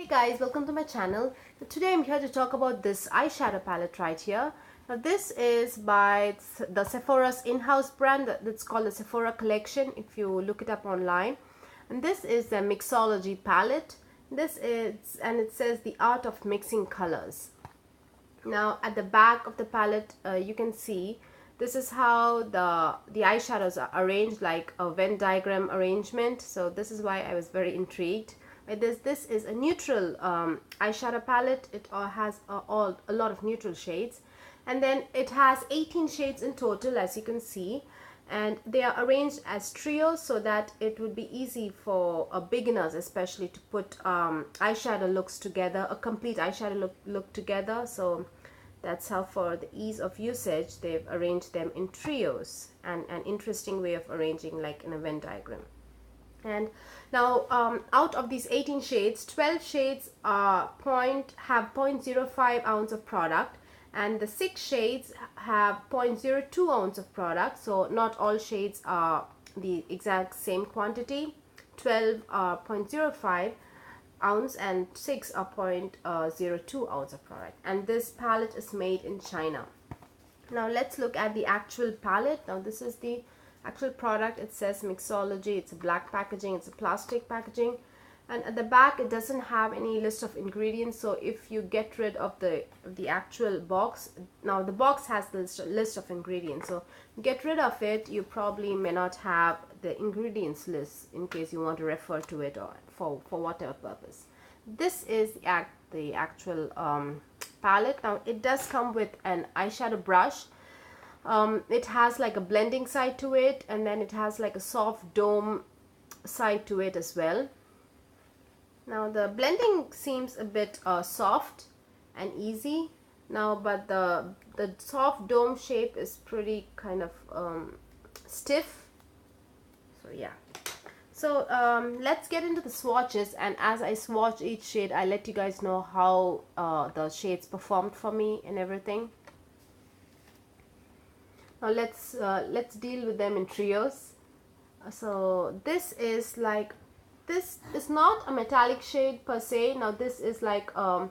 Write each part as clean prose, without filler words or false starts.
Hey guys, welcome to my channel. So today I'm here to talk about this eyeshadow palette right here. Now this is by the Sephora's in-house brand that's called the Sephora Collection if you look it up online. And this is the Mixology palette. This is, and it says the art of mixing colors. Now at the back of the palette you can see this is how the eyeshadows are arranged, like a Venn diagram arrangement. So this is why I was very intrigued. This is a neutral eyeshadow palette. It has a lot of neutral shades, and then it has 18 shades in total, as you can see, and they are arranged as trios so that it would be easy for beginners especially to put eyeshadow looks together, a complete eyeshadow look together. So that's how, for the ease of usage, they've arranged them in trios, and an interesting way of arranging, like in a Venn diagram. And now out of these 18 shades, 12 shades have 0.05 ounce of product, and the 6 shades have 0.02 ounce of product. So not all shades are the exact same quantity. 12 are 0.05 ounce and 6 are 0.02 ounce of product, and this palette is made in China. Now let's look at the actual palette. Now this is the actual product. It says Mixology. It's a black packaging, it's a plastic packaging, and at the back it doesn't have any list of ingredients. So if you get rid of the actual box, now the box has the list of ingredients, so get rid of it. You probably may not have the ingredients list in case you want to refer to it, or for whatever purpose. This is the actual palette. Now it does come with an eyeshadow brush. It has like a blending side to it, and then it has like a soft dome side to it as well. Now the blending seems a bit soft and easy now, but the soft dome shape is pretty kind of stiff. So yeah. So let's get into the swatches, and as I swatch each shade, I let you guys know how the shades performed for me and everything. Now let's deal with them in trios. So this is not a metallic shade per se. Now this is like a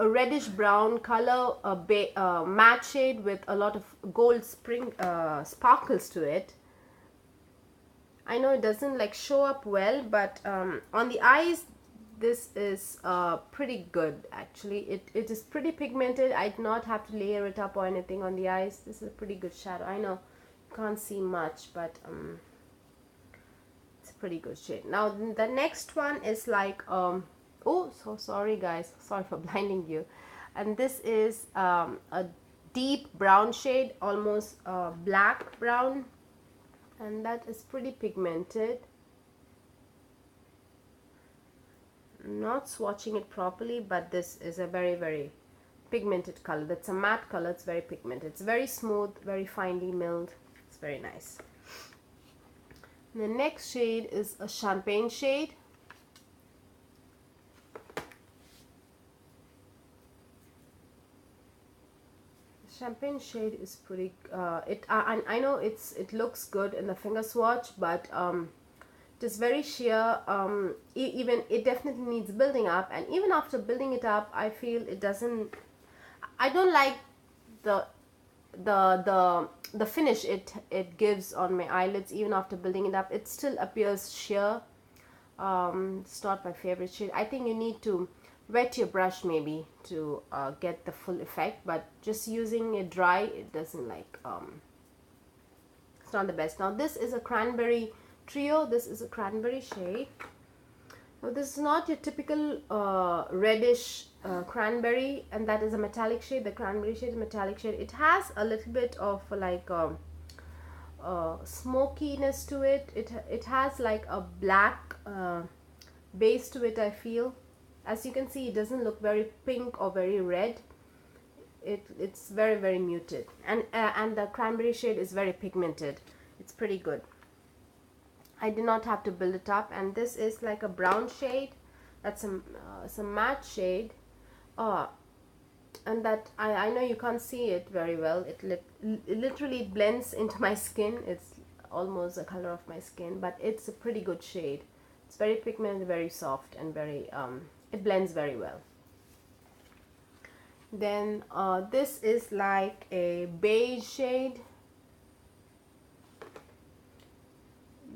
reddish brown color, a matte shade with a lot of gold sparkles to it. I know it doesn't like show up well, but on the eyes this is pretty good actually. It is pretty pigmented. I did not have to layer it up or anything on the eyes. This is a pretty good shadow. I know you can't see much, but it's a pretty good shade. Now the next one is like oh, so sorry guys, sorry for blinding you. And this is a deep brown shade, almost black brown, and that is pretty pigmented. Not swatching it properly, but this is a very pigmented color. That's a matte color. It's very pigmented. It's very smooth, very finely milled. It's very nice. The next shade is a champagne shade. The champagne shade is pretty I know it looks good in the finger swatch, but it is very sheer. Even it definitely needs building up, and even after building it up, I feel it doesn't. I don't like the finish it gives on my eyelids. Even after building it up, it still appears sheer. It's not my favorite shade. I think you need to wet your brush maybe to get the full effect, but just using it dry, it doesn't like. It's not the best. Now this is a cranberry trio. This is a cranberry shade. Now this is not your typical reddish cranberry, and that is a metallic shade. The cranberry shade is a metallic shade. It has a little bit of like smokiness to it. It has like a black base to it, I feel. As you can see, it doesn't look very pink or very red. It's very muted, and the cranberry shade is very pigmented. It's pretty good. I did not have to build it up. And this is like a brown shade. That's a matte shade. And that I know you can't see it very well. It literally blends into my skin. It's almost the color of my skin, but it's a pretty good shade. It's very pigmented, very soft, and very it blends very well. Then this is like a beige shade.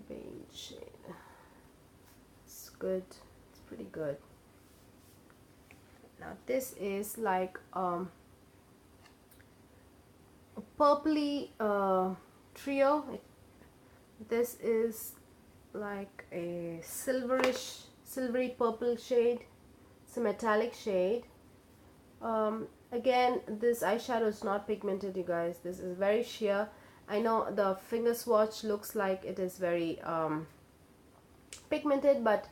Beige shade. It's good. It's pretty good. Now this is like a purpley trio. This is like a silvery purple shade. It's a metallic shade. Again, this eyeshadow is not pigmented, you guys. This is very sheer. I know the finger swatch looks like it is very pigmented, but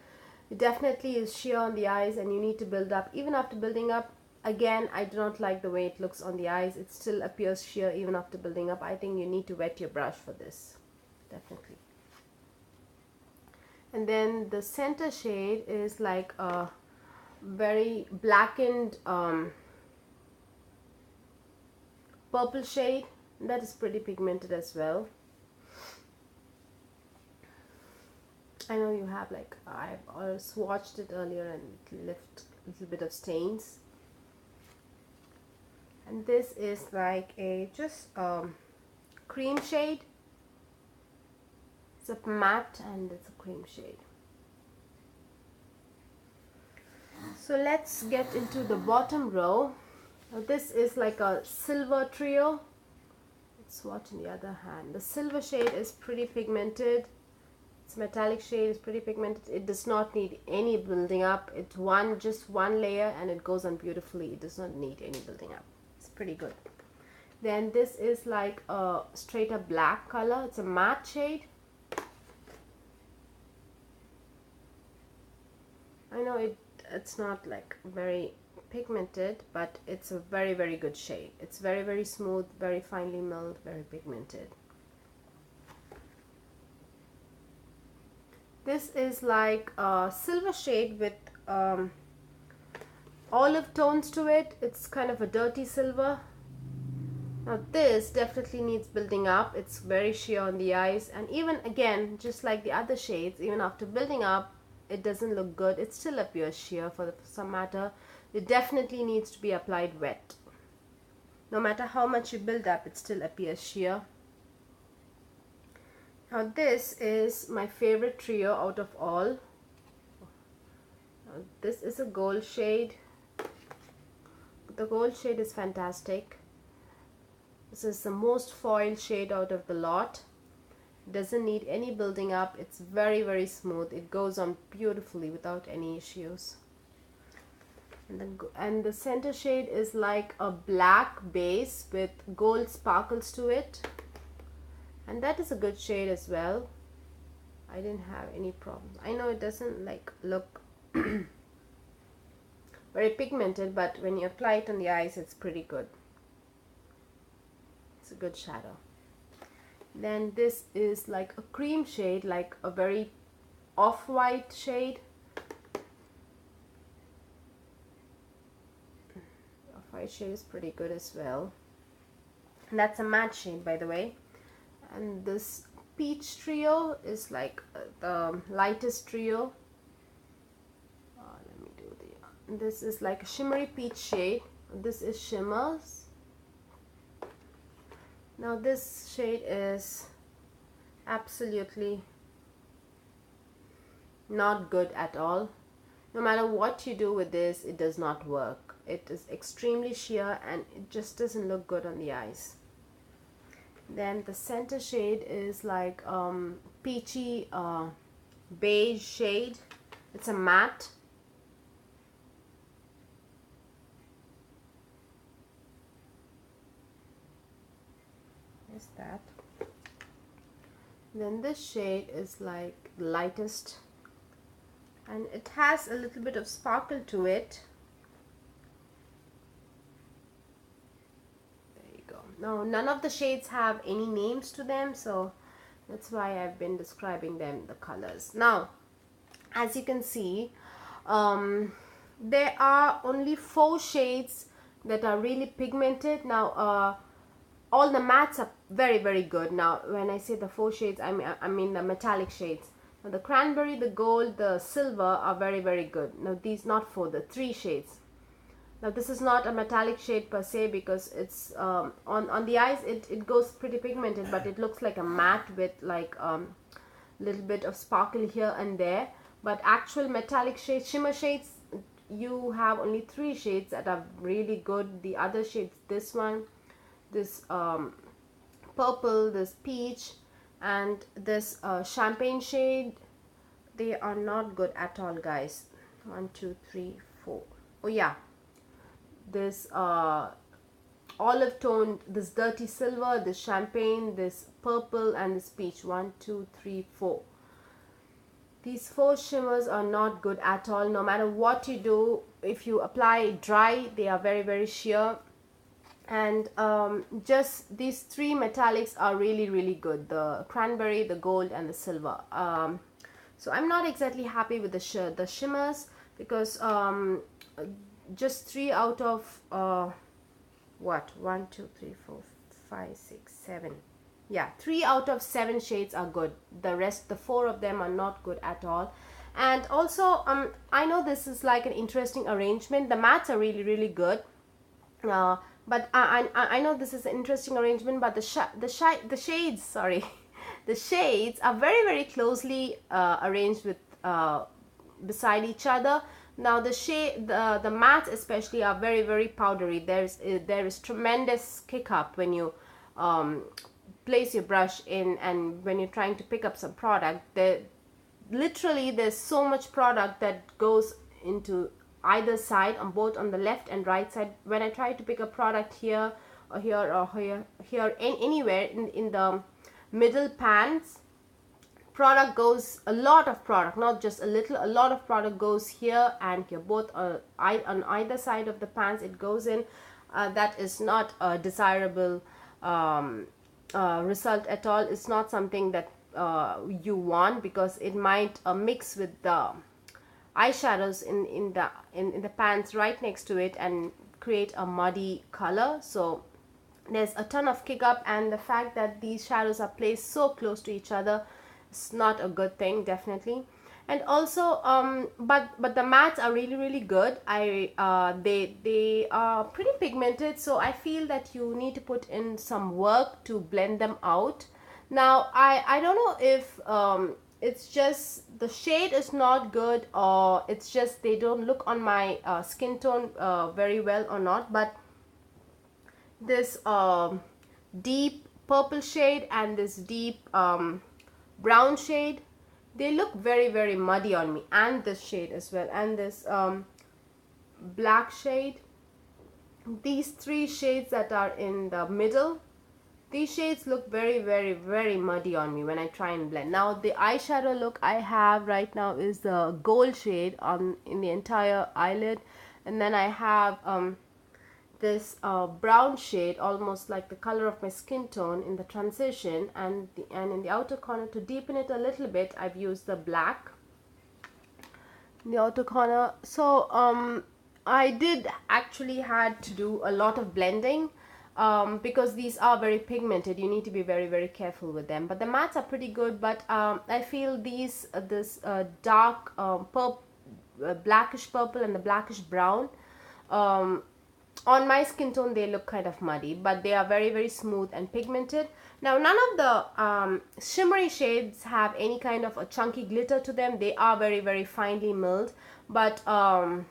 it definitely is sheer on the eyes, and you need to build up. Even after building up, again, I do not like the way it looks on the eyes. It still appears sheer even after building up. I think you need to wet your brush for this, definitely. And then the center shade is like a very blackened purple shade. That is pretty pigmented as well. I know you have, like, I've swatched it earlier and it left a little bit of stains. And this is like a just cream shade. It's a matte and it's a cream shade. So let's get into the bottom row. Now this is like a silver trio. Let's swatch on the other hand. The silver shade is pretty pigmented. It's metallic shade, is pretty pigmented. It does not need any building up. It's just one layer and it goes on beautifully. It does not need any building up. It's pretty good. Then this is like a straight up black color. It's a matte shade. I know it's not like very pigmented, but it's a very, very good shade. It's very, very smooth, very finely milled, very pigmented. This is like a silver shade with olive tones to it. It's kind of a dirty silver. Now this definitely needs building up. It's very sheer on the eyes, and even again, just like the other shades, even after building up, it doesn't look good. It still appears sheer for some matter. It definitely needs to be applied wet. No matter how much you build up, it still appears sheer. Now this is my favorite trio out of all. Now, this is a gold shade. The gold shade is fantastic. This is the most foil shade out of the lot. Doesn't need any building up. It's very, very smooth. It goes on beautifully without any issues. And the center shade is like a black base with gold sparkles to it, and that is a good shade as well. I didn't have any problems. I know it doesn't like look very pigmented, but when you apply it on the eyes, it's pretty good. It's a good shadow. Then this is like a cream shade, like a very off-white shade. Off-white shade is pretty good as well. And that's a matte shade, by the way. And this peach trio is like the lightest trio. Let me do the. This is like a shimmery peach shade. This is shimmers. Now this shade is absolutely not good at all. No matter what you do with this, it does not work. It is extremely sheer and it just doesn't look good on the eyes. Then the center shade is like peachy beige shade. It's a matte. Is that. Then this shade is like the lightest, and it has a little bit of sparkle to it. There you go. Now none of the shades have any names to them, so that's why I've been describing them, the colors. Now as you can see, there are only 4 shades that are really pigmented. Now all the mattes are very, very good. Now when I say the 4 shades, I mean the metallic shades. Now the cranberry, the gold, the silver are very, very good. Now these, not 4, the 3 shades. Now this is not a metallic shade per se, because it's on the eyes it goes pretty pigmented, but it looks like a matte with like little bit of sparkle here and there. But actual metallic shades, shimmer shades, you have only 3 shades that are really good. The other shades, this one, this purple, this peach, and this champagne shade, they are not good at all, guys. 1, 2, 3, 4. Oh yeah, this olive toned, this dirty silver, this champagne, this purple, and this peach. 1, 2, 3, 4. These 4 shimmers are not good at all. No matter what you do, if you apply dry, they are very, very sheer. And just these 3 metallics are really, really good: the cranberry, the gold, and the silver. So I'm not exactly happy with the shimmers, because just 3 out of what, 1, 2, 3, 4, 5, 6, 7. Yeah, 3 out of 7 shades are good. The rest, the 4 of them, are not good at all. And also I know this is like an interesting arrangement. The mattes are really, really good, but I know this is an interesting arrangement, but the shades, sorry, the shades are very, very closely arranged with beside each other. Now the mattes especially are very, very powdery. There is tremendous kick up when you place your brush in, and when you're trying to pick up some product. Literally there's so much product that goes into either side, on both on the left and right side. When I try to pick a product here or here or here, anywhere in the middle pans, product goes, a lot of product, not just a little, a lot of product goes here and here, both on either side of the pans it goes in. That is not a desirable result at all. It's not something that you want, because it might mix with the eyeshadows in the pans right next to it and create a muddy color. So there's a ton of kick up, and the fact that these shadows are placed so close to each other, it's not a good thing, definitely. And also but the mattes are really, really good. They are pretty pigmented, so I feel that you need to put in some work to blend them out. Now I don't know if it's just the shade is not good, or it's just they don't look on my skin tone very well or not, but this deep purple shade and this deep brown shade, they look very, very muddy on me, and this shade as well, and this black shade. These 3 shades that are in the middle, these shades look very, very, very muddy on me when I try and blend. Now the eyeshadow look I have right now is the gold shade in the entire eyelid, and then I have this brown shade, almost like the color of my skin tone, in the transition, and in the outer corner. To deepen it a little bit, I've used the black in the outer corner. So I did actually had to do a lot of blending, because these are very pigmented. You need to be very, very careful with them. But the mattes are pretty good, but I feel this dark blackish purple and the blackish brown, on my skin tone they look kind of muddy, but they are very, very smooth and pigmented. Now none of the shimmery shades have any kind of a chunky glitter to them. They are very, very finely milled, but 4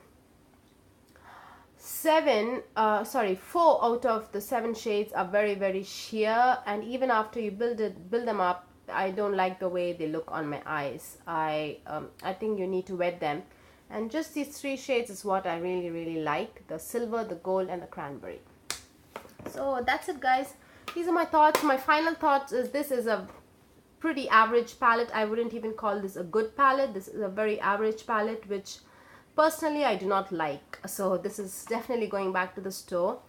out of the 7 shades are very, very sheer, and even after you build them up, I don't like the way they look on my eyes. I think you need to wet them. And just these 3 shades is what I really, really like: the silver, the gold, and the cranberry. So that's it, guys. These are my thoughts. My final thoughts is, this is a pretty average palette. I wouldn't even call this a good palette. This is a very average palette, which personally I do not like. So this is definitely going back to the store.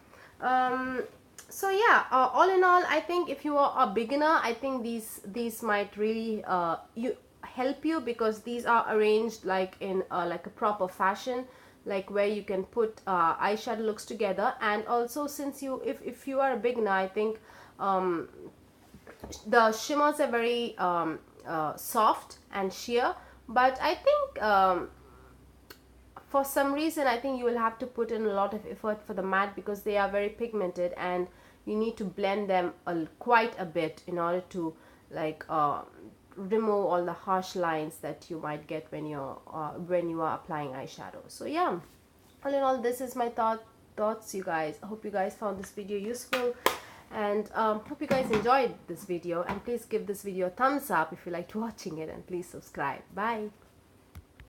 So yeah, all in all, I think if you are a beginner, I think these might really help you, because these are arranged like in like a proper fashion, like where you can put eyeshadow looks together. And also, since if you are a beginner, I think the shimmers are very soft and sheer, but I think for some reason I think you will have to put in a lot of effort for the matte, because they are very pigmented and you need to blend them quite a bit in order to like remove all the harsh lines that you might get when you are applying eyeshadow. So yeah, all in all, this is my thoughts, you guys. I hope you guys found this video useful, and hope you guys enjoyed this video, and please give this video a thumbs up if you liked watching it, and please subscribe. Bye.